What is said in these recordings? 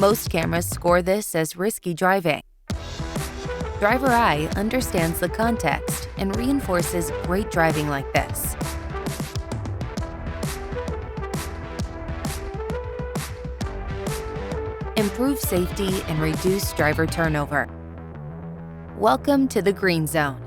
Most cameras score this as risky driving. Driver I understands the context and reinforces great driving like this. Improve safety and reduce driver turnover. Welcome to the green zone.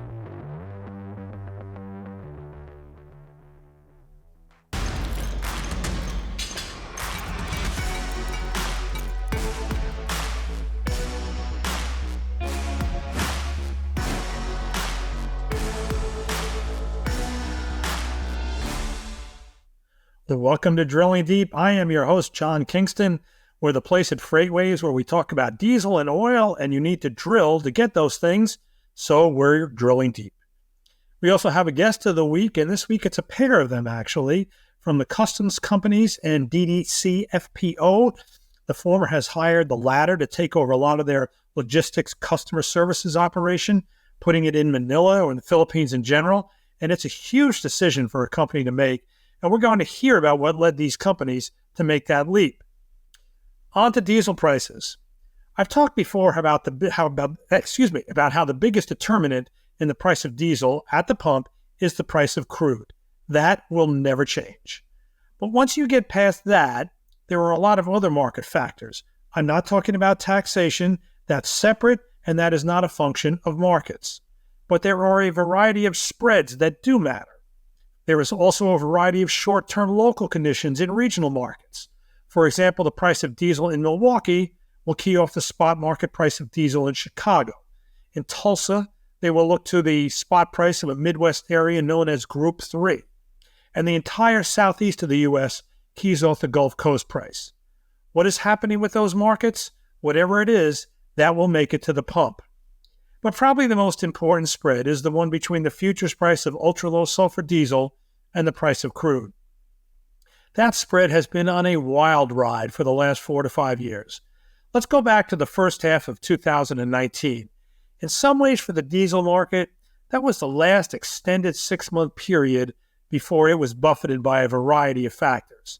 Welcome to Drilling Deep. I am your host, John Kingston. We're the place at FreightWaves where we talk about diesel and oil, and you need to drill to get those things, so we're drilling deep. We also have a guest of the week, and this week it's a pair of them, actually, from the customs companies and DDC FPO. The former has hired the latter to take over a lot of their logistics customer services operation, putting it in Manila or in the Philippines in general, and it's a huge decision for a company to make. And we're going to hear about what led these companies to make that leap. On to diesel prices. I've talked before about how the biggest determinant in the price of diesel at the pump is the price of crude. That will never change. But once you get past that, there are a lot of other market factors. I'm not talking about taxation. That's separate, and that is not a function of markets. But there are a variety of spreads that do matter. There is also a variety of short-term local conditions in regional markets. For example, the price of diesel in Milwaukee will key off the spot market price of diesel in Chicago. In Tulsa, they will look to the spot price of a Midwest area known as Group 3. And the entire southeast of the U.S. keys off the Gulf Coast price. What is happening with those markets? Whatever it is, that will make it to the pump. But probably the most important spread is the one between the futures price of ultra-low sulfur diesel and the price of crude. That spread has been on a wild ride for the last 4 to 5 years. Let's go back to the first half of 2019. In some ways for the diesel market, that was the last extended 6-month period before it was buffeted by a variety of factors.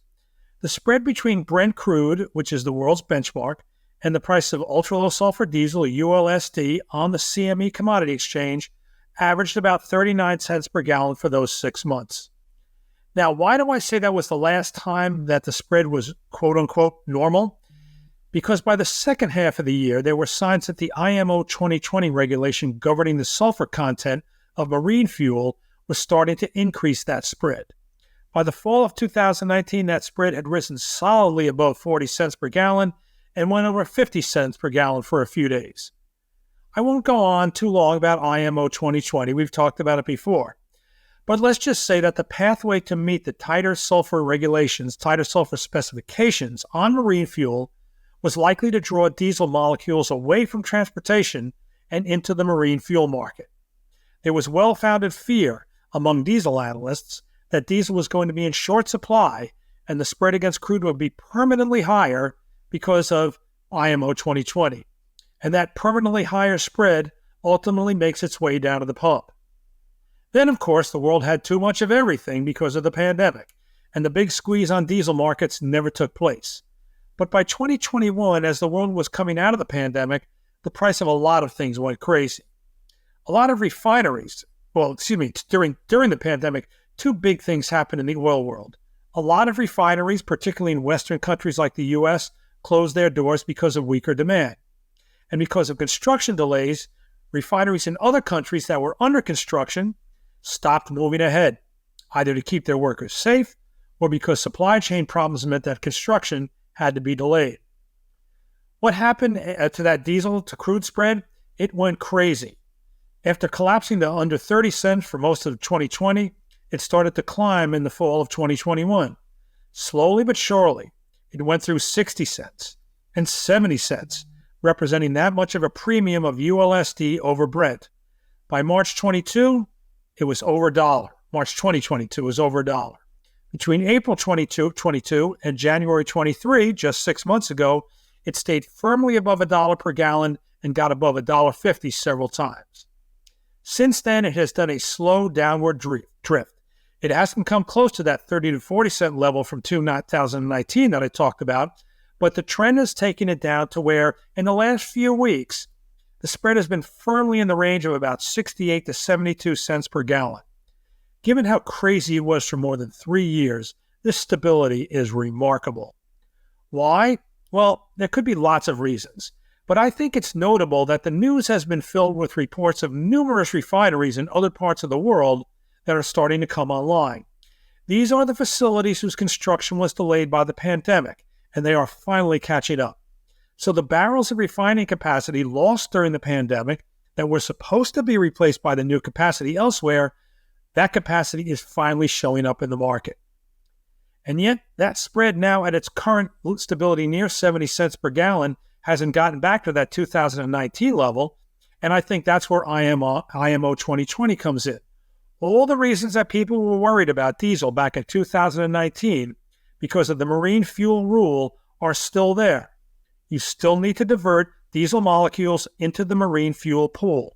The spread between Brent crude, which is the world's benchmark, and the price of ultra-low sulfur diesel, ULSD, on the CME commodity exchange averaged about 39 cents per gallon for those 6 months. Now, why do I say that was the last time that the spread was quote-unquote normal? Because by the second half of the year, there were signs that the IMO 2020 regulation governing the sulfur content of marine fuel was starting to increase that spread. By the fall of 2019, that spread had risen solidly above 40 cents per gallon and went over 50 cents per gallon for a few days. I won't go on too long about IMO 2020. We've talked about it before. But let's just say that the pathway to meet the tighter sulfur regulations, tighter sulfur specifications on marine fuel was likely to draw diesel molecules away from transportation and into the marine fuel market. There was well-founded fear among diesel analysts that diesel was going to be in short supply and the spread against crude would be permanently higher because of IMO 2020. And that permanently higher spread ultimately makes its way down to the pump. Then, of course, the world had too much of everything because of the pandemic, and the big squeeze on diesel markets never took place. But by 2021, as the world was coming out of the pandemic, the price of a lot of things went crazy. A lot of refineries, during the pandemic, two big things happened in the oil world. A lot of refineries, particularly in Western countries like the U.S., closed their doors because of weaker demand. And because of construction delays, refineries in other countries that were under construction stopped moving ahead, either to keep their workers safe or because supply chain problems meant that construction had to be delayed. What happened to that diesel to crude spread? It went crazy. After collapsing to under 30 cents for most of 2020, it started to climb in the fall of 2021. Slowly but surely, it went through 60 cents and 70 cents, representing that much of a premium of ULSD over Brent. By March 22, it was over $1. March 2022 was over $1. Between April 2022 and January 23, just 6 months ago, it stayed firmly above $1 per gallon and got above $1.50 several times. Since then, it has done a slow downward drift. It hasn't come close to that 30 to 40 cent level from 2019 that I talked about, but the trend has taken it down to where, in the last few weeks, the spread has been firmly in the range of about 68 to 72 cents per gallon. Given how crazy it was for more than 3 years, this stability is remarkable. Why? Well, there could be lots of reasons, but I think it's notable that the news has been filled with reports of numerous refineries in other parts of the world that are starting to come online. These are the facilities whose construction was delayed by the pandemic, and they are finally catching up. So the barrels of refining capacity lost during the pandemic that were supposed to be replaced by the new capacity elsewhere, that capacity is finally showing up in the market. And yet, that spread now at its current stability near 70 cents per gallon hasn't gotten back to that 2019 level, and I think that's where IMO 2020 comes in. All the reasons that people were worried about diesel back in 2019 because of the marine fuel rule are still there. You still need to divert diesel molecules into the marine fuel pool.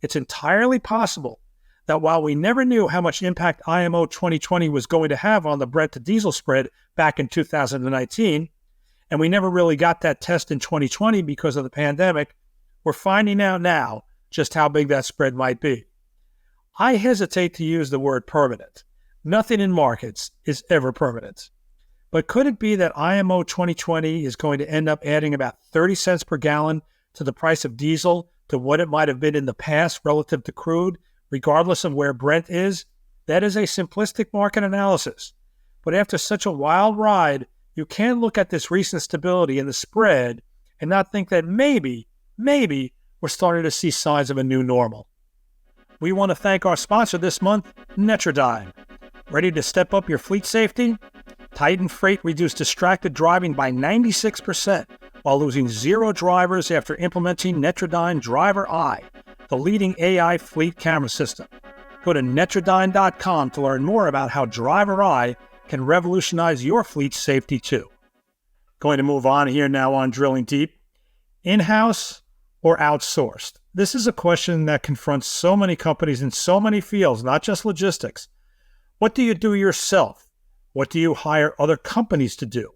It's entirely possible that while we never knew how much impact IMO 2020 was going to have on the Brent to diesel spread back in 2019, and we never really got that test in 2020 because of the pandemic, we're finding out now just how big that spread might be. I hesitate to use the word permanent. Nothing in markets is ever permanent. But could it be that IMO 2020 is going to end up adding about 30 cents per gallon to the price of diesel to what it might have been in the past relative to crude, regardless of where Brent is? That is a simplistic market analysis. But after such a wild ride, you can look at this recent stability in the spread and not think that maybe we're starting to see signs of a new normal. We want to thank our sponsor this month, Netrodyne. Ready to step up your fleet safety? Titan Freight reduced distracted driving by 96% while losing 0 drivers after implementing Netrodyne Driver Eye, the leading AI fleet camera system. Go to Netrodyne.com to learn more about how Driver Eye can revolutionize your fleet safety too. Going to move on here now on Drilling Deep. In-house or outsourced? This is a question that confronts so many companies in so many fields, not just logistics. What do you do yourself? What do you hire other companies to do?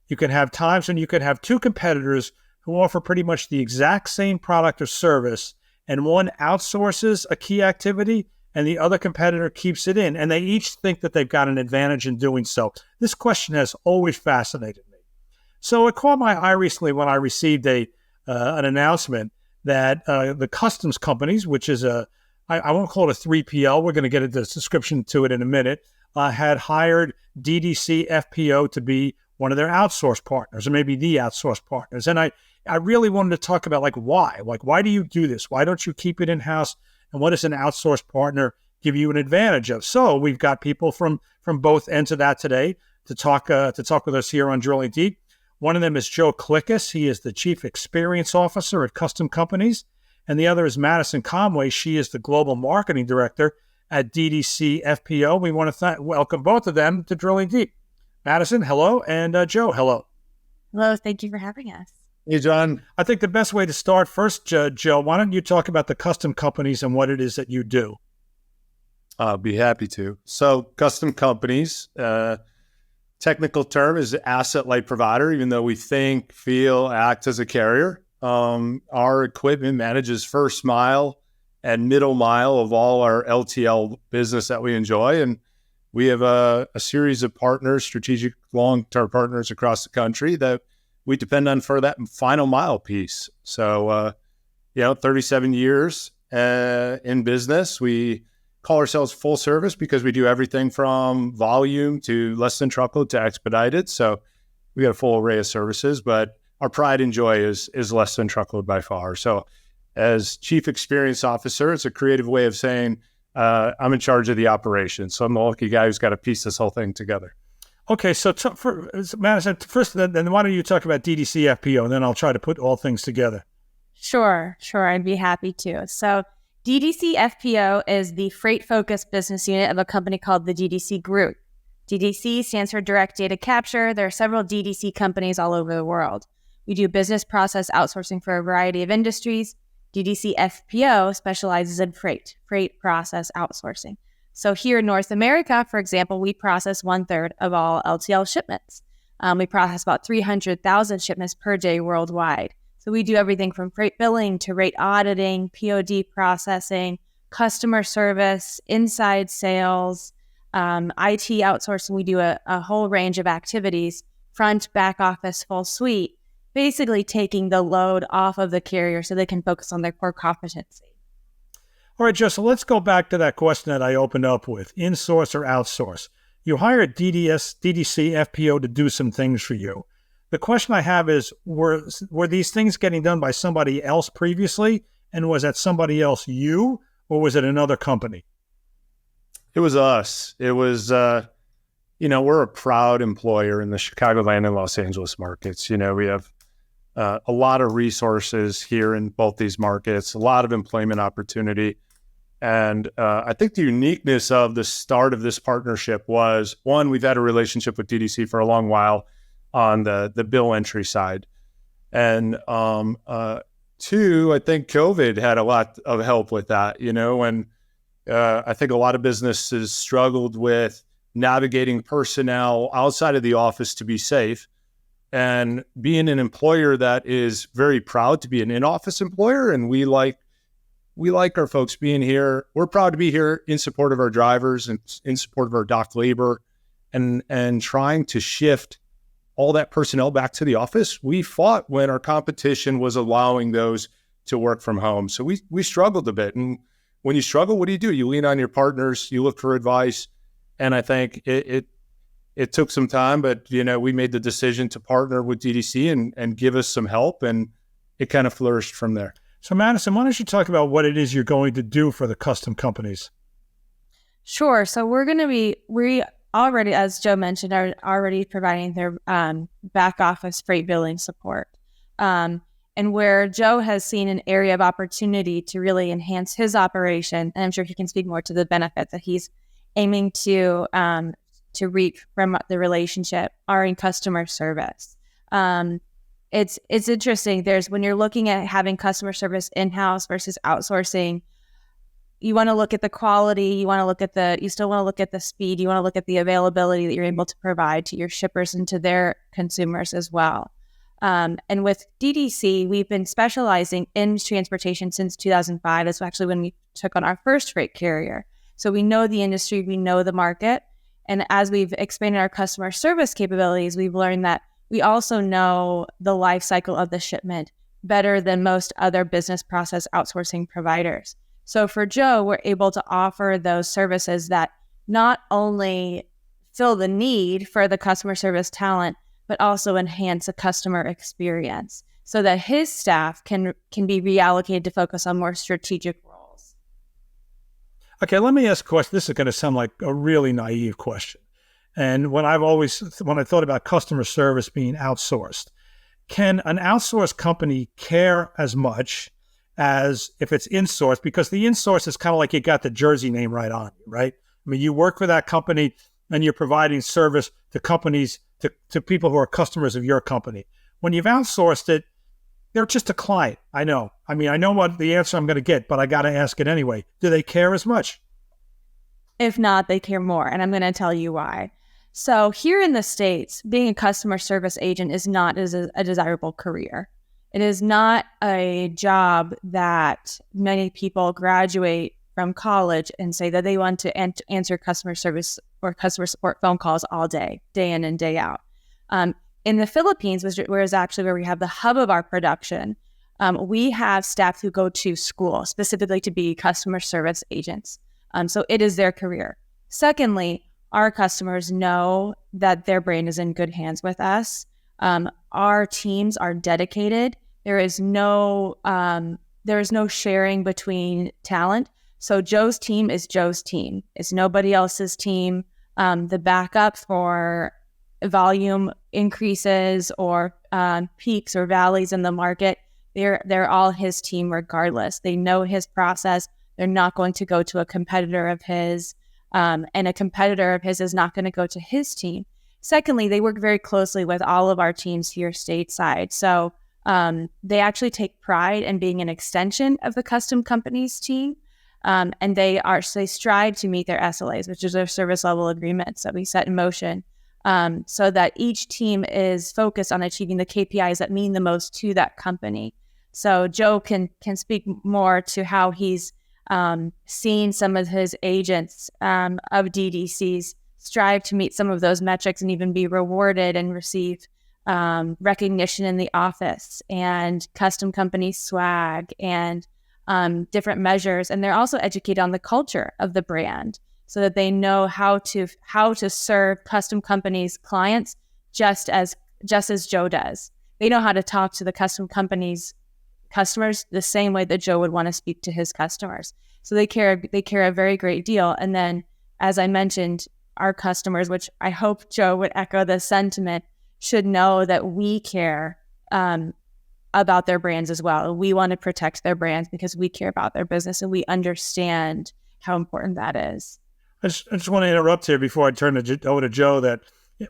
You can have times when you could have 2 competitors who offer pretty much the exact same product or service, and one outsources a key activity and the other competitor keeps it in, and they each think that they've got an advantage in doing so. This question has always fascinated me. So it caught my eye recently when I received an announcement that the customs companies, which is I won't call it a 3PL, we're going to get a description to it in a minute, had hired DDC FPO to be one of their outsource partners, or maybe the outsource partners. And I really wanted to talk about why. Why do you do this? Why don't you keep it in-house? And what does an outsource partner give you an advantage of? So we've got people from both ends of that today to talk with us here on Drilling Deep. One of them is Joe Klickus. He is the Chief Experience Officer at Custom Companies. And the other is Madison Conway. She is the Global Marketing Director at DDC FPO. We want to welcome both of them to Drilling Deep. Madison, hello, and Joe, hello. Hello, thank you for having us. Hey, John. I think the best way to start first, Joe, why don't you talk about the custom companies and what it is that you do? I'll be happy to. So custom companies, technical term is asset-light provider, even though we think, feel, act as a carrier. Our equipment manages first mile and middle mile of all our LTL business that we enjoy. And we have a series of partners, strategic long-term partners across the country that we depend on for that final mile piece. So, 37 years in business. We call ourselves full service because we do everything from volume to less than truckload to expedited. So we got a full array of services, but our pride and joy is less than truckload by far. So as Chief Experience Officer, it's a creative way of saying I'm in charge of the operation. So I'm the lucky guy who's got to piece this whole thing together. Okay, so Madison, first, then why don't you talk about DDC FPO, and then I'll try to put all things together. Sure, I'd be happy to. So DDC FPO is the freight-focused business unit of a company called the DDC Group. DDC stands for Direct Data Capture. There are several DDC companies all over the world. We do business process outsourcing for a variety of industries. DDC FPO specializes in freight process outsourcing. So here in North America, for example, we process 1/3 of all LTL shipments. We process about 300,000 shipments per day worldwide. So we do everything from freight billing to rate auditing, POD processing, customer service, inside sales, IT outsourcing. We do a whole range of activities, front, back office, full suite, basically taking the load off of the carrier so they can focus on their core competency. All right, Joe, so let's go back to that question that I opened up with, insource or outsource. You hired DDC FPO to do some things for you. The question I have is, were these things getting done by somebody else previously? And was that somebody else you, or was it another company? It was us. It was, we're a proud employer in the Chicagoland and Los Angeles markets. We have a lot of resources here in both these markets, a lot of employment opportunity. And I think the uniqueness of the start of this partnership was, one, we've had a relationship with DDC for a long while on the bill entry side. And two, I think COVID had a lot of help with that, and I think a lot of businesses struggled with navigating personnel outside of the office to be safe. And being an employer that is very proud to be an in-office employer, and we like our folks being here. We're proud to be here in support of our drivers and in support of our dock labor, and trying to shift all that personnel back to the office. We fought when our competition was allowing those to work from home. So we struggled a bit. And when you struggle, what do? You lean on your partners, you look for advice. And I think it took some time, but we made the decision to partner with DDC and give us some help, and it kind of flourished from there. So Madison, why don't you talk about what it is you're going to do for the custom companies? Sure. So we already, as Joe mentioned, are already providing their back office freight billing support. And where Joe has seen an area of opportunity to really enhance his operation, and I'm sure he can speak more to the benefits that he's aiming to reap from the relationship, are in customer service. It's interesting. When you're looking at having customer service in-house versus outsourcing, you want to look at the quality, you still want to look at the speed, you want to look at the availability that you're able to provide to your shippers and to their consumers as well. And with DDC, we've been specializing in transportation since 2005. That's actually when we took on our first freight carrier. So we know the industry, we know the market. And as we've expanded our customer service capabilities, we've learned that we also know the life cycle of the shipment better than most other business process outsourcing providers. So for Joe, we're able to offer those services that not only fill the need for the customer service talent, but also enhance the customer experience so that his staff can be reallocated to focus on more strategic roles. Okay, let me ask a question. This is going to sound like a really naive question. And when I thought about customer service being outsourced, can an outsourced company care as much as if it's insourced? Because the insource is kind of like you got the jersey name right on you, right? I mean, you work for that company and you're providing service to companies, to people who are customers of your company. When you've outsourced it, they're just a client. I know. I mean, I know what the answer I'm going to get, but I got to ask it anyway. Do they care as much? If not, they care more. And I'm going to tell you why. So here in the States, being a customer service agent is not a desirable career. It is not a job that many people graduate from college and say that they want to answer customer service or customer support phone calls all day in and day out. In the Philippines, where is actually where we have the hub of our production, we have staff who go to school specifically to be customer service agents. So it is their career. Secondly, our customers know that their brain is in good hands with us. Our teams are dedicated. There is no sharing between talent. So Joe's team is Joe's team. It's nobody else's team. The backup for volume increases or peaks or valleys in the market, they're all his team regardless. They know his process. They're not going to go to a competitor of his. And a competitor of his is not going to go to his team. Secondly, they work very closely with all of our teams here stateside. So they actually take pride in being an extension of the custom company's team. And they strive to meet their SLAs, which is their service level agreements that we set in motion. so that each team is focused on achieving the KPIs that mean the most to that company. So Joe can speak more to how he's seen some of his agents of DDCs strive to meet some of those metrics and even be rewarded and receive recognition in the office and custom company swag and different measures. And they're also educated on the culture of the brand so that they know how to serve custom companies' clients just as Joe does. They know how to talk to the custom companies' customers the same way that Joe would want to speak to his customers. So they care a very great deal. And then, as I mentioned, our customers, which I hope Joe would echo the sentiment, should know that we care about their brands as well. We want to protect their brands because we care about their business and we understand how important that is. I just want to interrupt here before I turn over to Joe that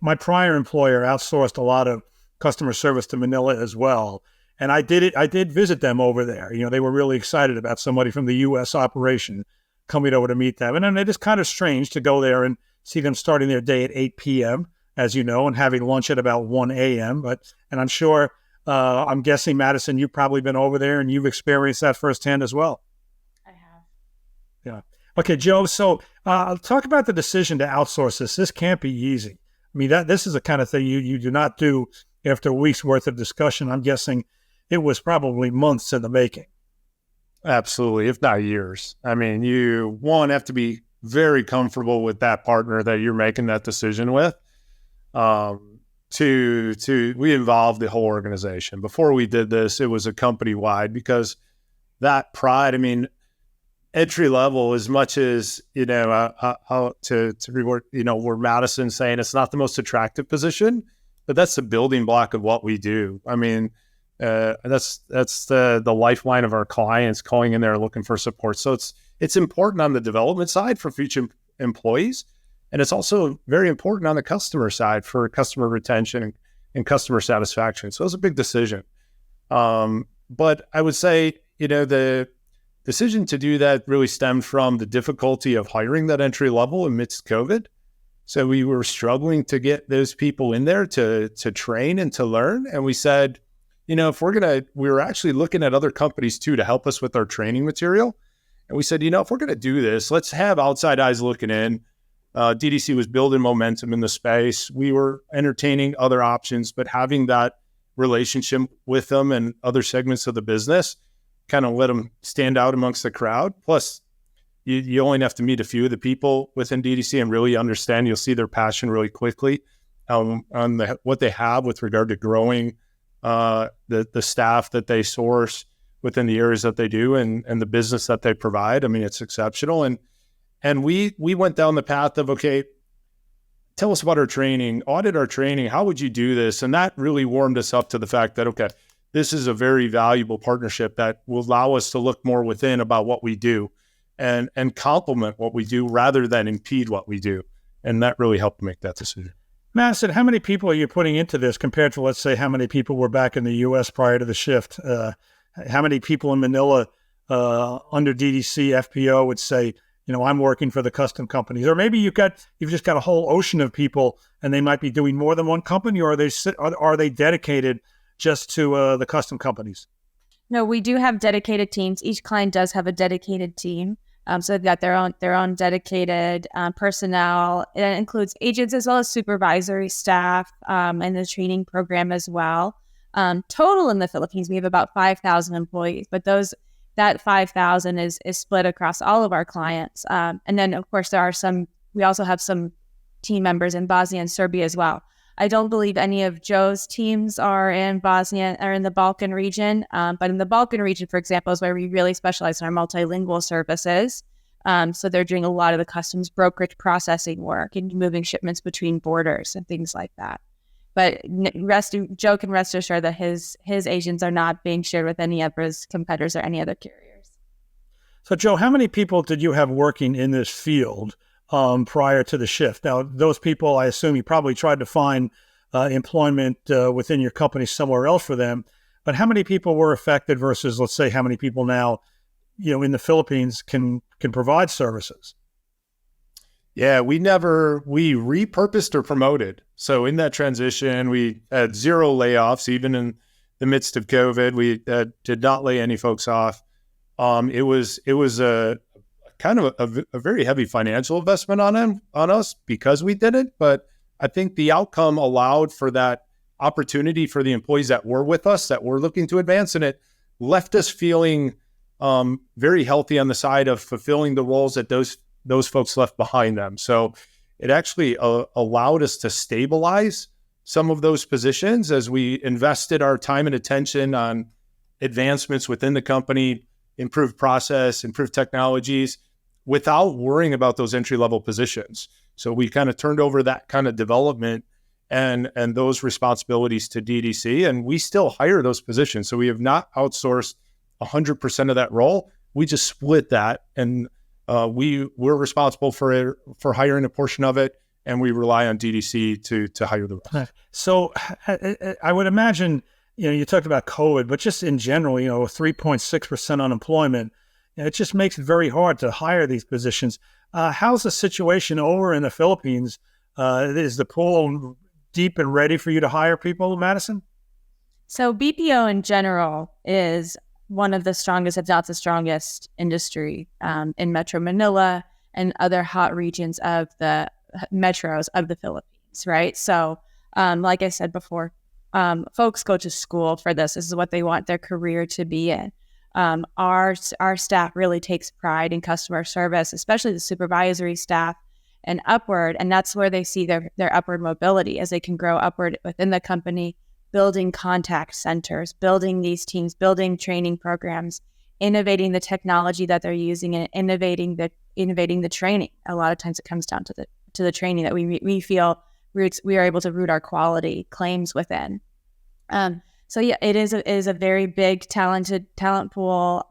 my prior employer outsourced a lot of customer service to Manila as well. And I did visit them over there. You know, they were really excited about somebody from the U.S. operation coming over to meet them. And then it is kind of strange to go there and see them starting their day at 8 p.m., as you know, and having lunch at about 1 a.m. And I'm sure, I'm guessing, Madison, you've probably been over there and you've experienced that firsthand as well. I have. Yeah. Okay, Joe, so talk about the decision to outsource this. This can't be easy. I mean, this is the kind of thing you do not do after a week's worth of discussion. I'm guessing it was probably months in the making. Absolutely, if not years. I mean, you, have to be very comfortable with that partner that you're making that decision with. We involved the whole organization. Before we did this, it was a company-wide because that pride, I mean, entry level, as much as, to reward, where Madison's saying it's not the most attractive position, but that's the building block of what we do. I mean, that's the lifeline of our clients calling in there looking for support. So it's important on the development side for future employees. And it's also very important on the customer side for customer retention and customer satisfaction. So it was a big decision. But I would say, the decision to do that really stemmed from the difficulty of hiring that entry level amidst COVID. So we were struggling to get those people in there to train and to learn. And we said, we were actually looking at other companies too to help us with our training material. And we said, if we're going to do this, let's have outside eyes looking in. DDC was building momentum in the space. We were entertaining other options, but having that relationship with them and other segments of the business kind of let them stand out amongst the crowd. Plus, you only have to meet a few of the people within DDC and really understand. You'll see their passion really quickly on what they have with regard to growing the staff that they source within the areas that they do and the business that they provide. I mean, it's exceptional. And we went down the path of, okay, tell us about our training, audit our training. How would you do this? And that really warmed us up to the fact that, okay, this is a very valuable partnership that will allow us to look more within about what we do and complement what we do rather than impede what we do. And that really helped make that decision. Madison, how many people are you putting into this compared to, let's say, how many people were back in the U.S. prior to the shift? How many people in Manila under DDC FPO would say, I'm working for the custom companies? Or maybe you've just got a whole ocean of people and they might be doing more than one company, or are they dedicated just to the custom companies? No, we do have dedicated teams. Each client does have a dedicated team. So they've got their own dedicated personnel. It includes agents as well as supervisory staff and the training program as well. Total in the Philippines, we have about 5,000 employees, but that 5,000 is split across all of our clients. And then, of course, we also have some team members in Bosnia and Serbia as well. I don't believe any of Joe's teams are in Bosnia or in the Balkan region. But in the Balkan region, for example, is where we really specialize in our multilingual services. So they're doing a lot of the customs brokerage processing work and moving shipments between borders and things like that. But Joe can rest assured that his agents are not being shared with any of his competitors or any other carriers. So, Joe, how many people did you have working in this field prior to the shift? Now, those people, I assume you probably tried to find employment within your company somewhere else for them. But how many people were affected versus, let's say, how many people now, in the Philippines can provide services? Yeah, we repurposed or promoted. So in that transition, we had zero layoffs, even in the midst of COVID. We did not lay any folks off. It was a kind of a very heavy financial investment on us because we did it. But I think the outcome allowed for that opportunity for the employees that were with us, that were looking to advance, and it left us feeling very healthy on the side of fulfilling the roles that those folks left behind them. So it actually allowed us to stabilize some of those positions as we invested our time and attention on advancements within the company, improved process, improved technologies, without worrying about those entry-level positions. So we kind of turned over that kind of development and those responsibilities to DDC, and we still hire those positions. So we have not outsourced 100% of that role. We just split that, and we're responsible for hiring a portion of it, and we rely on DDC to hire the rest. So I would imagine, you talked about COVID, but just in general, 3.6% unemployment, it just makes it very hard to hire these positions. How's the situation over in the Philippines? Is the pool deep and ready for you to hire people, Madison? So BPO in general is one of the strongest, if not the strongest, industry in Metro Manila and other hot regions of the metros of the Philippines, right? So like I said before, folks go to school for this. This is what they want their career to be in. Our staff really takes pride in customer service, especially the supervisory staff and upward. And that's where they see their upward mobility as they can grow upward within the company, building contact centers, building these teams, building training programs, innovating the technology that they're using, and innovating the training. A lot of times it comes down to the training that we feel we are able to root our quality claims within. So yeah, it is a very big talent pool.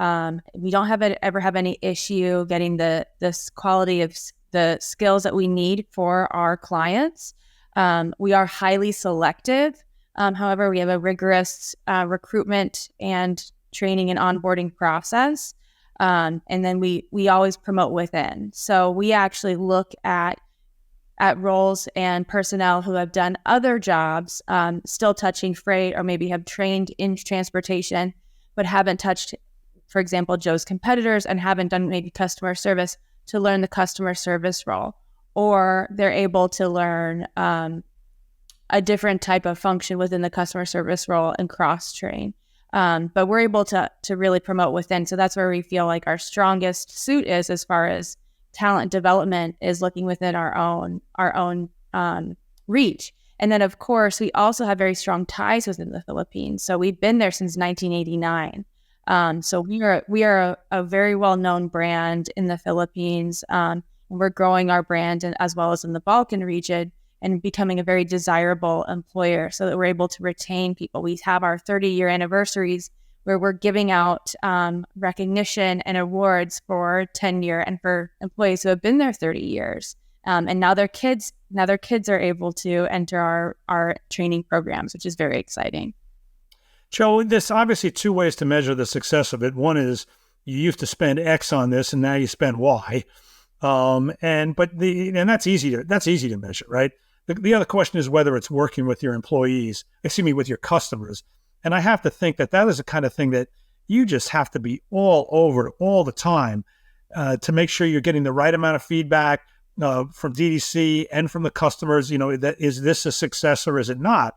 We don't ever have any issue getting this quality of the skills that we need for our clients. We are highly selective. However, we have a rigorous recruitment and training and onboarding process. And then we always promote within. So we actually look at roles and personnel who have done other jobs, still touching freight, or maybe have trained in transportation, but haven't touched, for example, Joe's competitors, and haven't done maybe customer service, to learn the customer service role. Or they're able to learn a different type of function within the customer service role and cross-train. But we're able to really promote within. So that's where we feel like our strongest suit is, as far as talent development, is looking within our own reach. And then, of course, we also have very strong ties within the Philippines. So we've been there since 1989. So we are a very well-known brand in the Philippines. We're growing our brand, and as well as in the Balkan region, and becoming a very desirable employer, so that we're able to retain people. We have our 30-year anniversaries where we're giving out recognition and awards for tenure and for employees who have been there 30 years. And now their kids are able to enter our training programs, which is very exciting. Joe, there's obviously two ways to measure the success of it. One is you used to spend X on this, and now you spend Y. And that's easy to measure, right? The other question is whether it's working with your with your customers. And I have to think that is the kind of thing that you just have to be all over all the time to make sure you're getting the right amount of feedback from DDC and from the customers. That is this a success or is it not?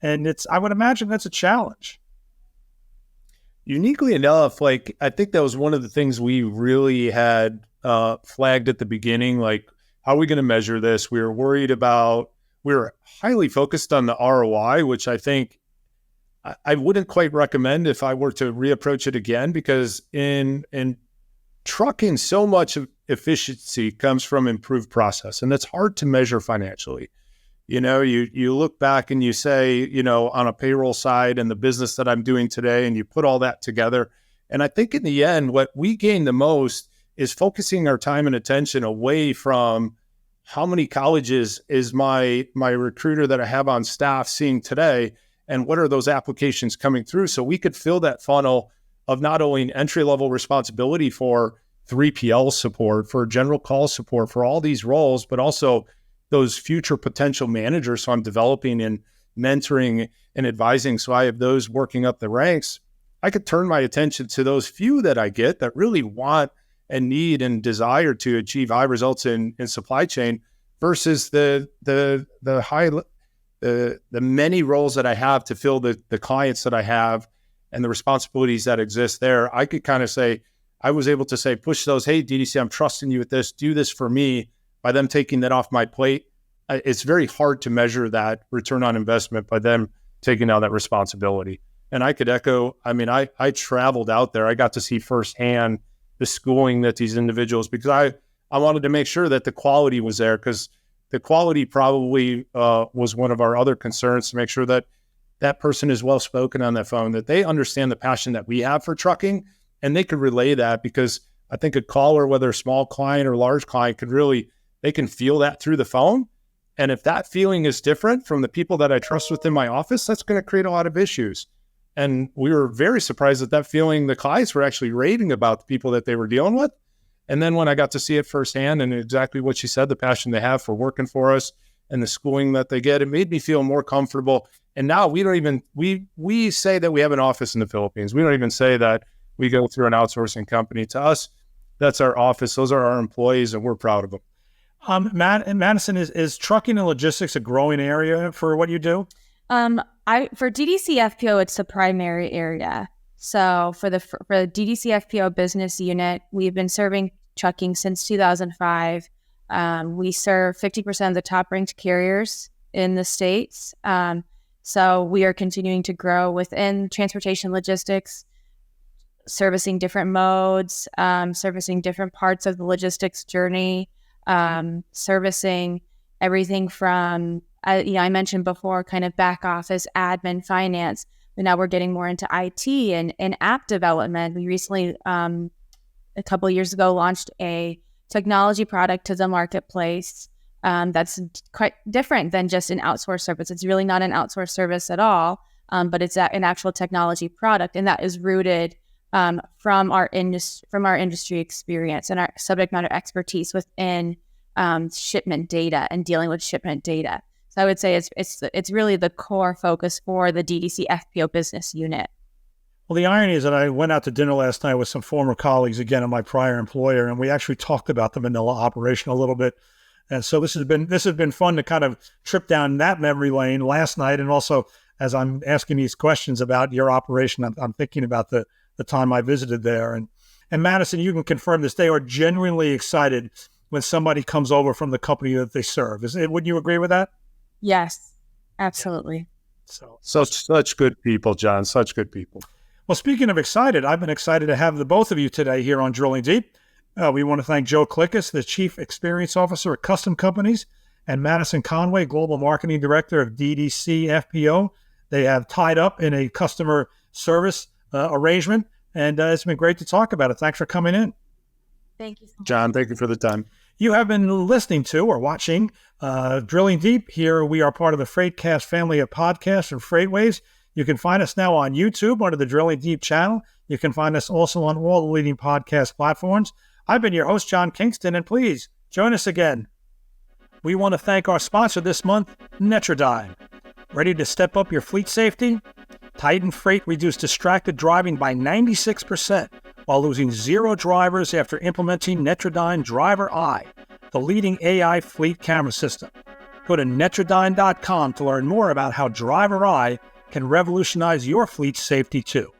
And I would imagine that's a challenge. Uniquely enough, I think that was one of the things we really had flagged at the beginning. Like, how are we going to measure this? We were highly focused on the ROI, which I think I wouldn't quite recommend if I were to reapproach it again, because in trucking, so much of efficiency comes from improved process, and that's hard to measure financially. You look back and you say, on a payroll side and the business that I'm doing today, and you put all that together. And I think in the end, what we gain the most is focusing our time and attention away from how many colleges is my recruiter that I have on staff seeing today, and what are those applications coming through, so we could fill that funnel of not only entry-level responsibility for 3PL support, for general call support, for all these roles, but also those future potential managers. So I'm developing and mentoring and advising. So I have those working up the ranks. I could turn my attention to those few that I get that really want and need and desire to achieve high results in supply chain versus the many roles that I have to fill the clients that I have and the responsibilities that exist there. I could kind of say, I was able to say, push those, hey, DDC, I'm trusting you with this, do this for me, by them taking that off my plate. It's very hard to measure that return on investment by them taking on that responsibility. And I could echo, I mean, I traveled out there. I got to see firsthand the schooling that these individuals, because I wanted to make sure that the quality was there, because the quality probably was one of our other concerns, to make sure that that person is well-spoken on that phone, that they understand the passion that we have for trucking, and they could relay that, because I think a caller, whether a small client or large client, they can feel that through the phone. And if that feeling is different from the people that I trust within my office, that's going to create a lot of issues. And we were very surprised that feeling, the clients were actually raving about the people that they were dealing with. And then when I got to see it firsthand, and exactly what she said, the passion they have for working for us and the schooling that they get, it made me feel more comfortable. And now we don't even, we say that we have an office in the Philippines. We don't even say that we go through an outsourcing company. To us, that's our office. Those are our employees, and we're proud of them. Madison, is trucking and logistics a growing area for what you do? For DDC FPO, it's the primary area. So for the DDC FPO business unit, we've been serving trucking since 2005. We serve 50% of the top-ranked carriers in the States. So we are continuing to grow within transportation logistics, servicing different modes, servicing different parts of the logistics journey, servicing everything from, I mentioned before, kind of back office, admin, finance, but now we're getting more into IT and app development. We recently, a couple of years ago, launched a technology product to the marketplace that's quite different than just an outsourced service. It's really not an outsourced service at all, but it's an actual technology product, and that is rooted from our industry experience and our subject matter expertise within shipment data and dealing with shipment data. So I would say it's really the core focus for the DDC FPO business unit. Well, the irony is that I went out to dinner last night with some former colleagues, again, of my prior employer, and we actually talked about the Manila operation a little bit. And so this has been fun to kind of trip down that memory lane last night. And also, as I'm asking these questions about your operation, I'm thinking about the time I visited there. And Madison, you can confirm this, they are genuinely excited when somebody comes over from the company that they serve. Wouldn't you agree with that? Yes, absolutely. So such good people, John, such good people. Well, speaking of excited, I've been excited to have the both of you today here on Drilling Deep. We want to thank Joe Klickus, the Chief Experience Officer at Custom Companies, and Madison Conway, Global Marketing Director of DDC FPO. They have tied up in a customer service arrangement, and it's been great to talk about it. Thanks for coming in. Thank you so much. John, thank you for the time. You have been listening to or watching Drilling Deep. Here we are part of the FreightCast family of podcasts and FreightWaves. You can find us now on YouTube under the Drilling Deep channel. You can find us also on all the leading podcast platforms. I've been your host, John Kingston, and please join us again. We want to thank our sponsor this month, Netrodyne. Ready to step up your fleet safety? Titan Freight reduced distracted driving by 96% while losing 0 drivers after implementing Netrodyne Driver Eye, the leading AI fleet camera system. Go to Netrodyne.com to learn more about how Driver Eye can revolutionize your fleet safety too.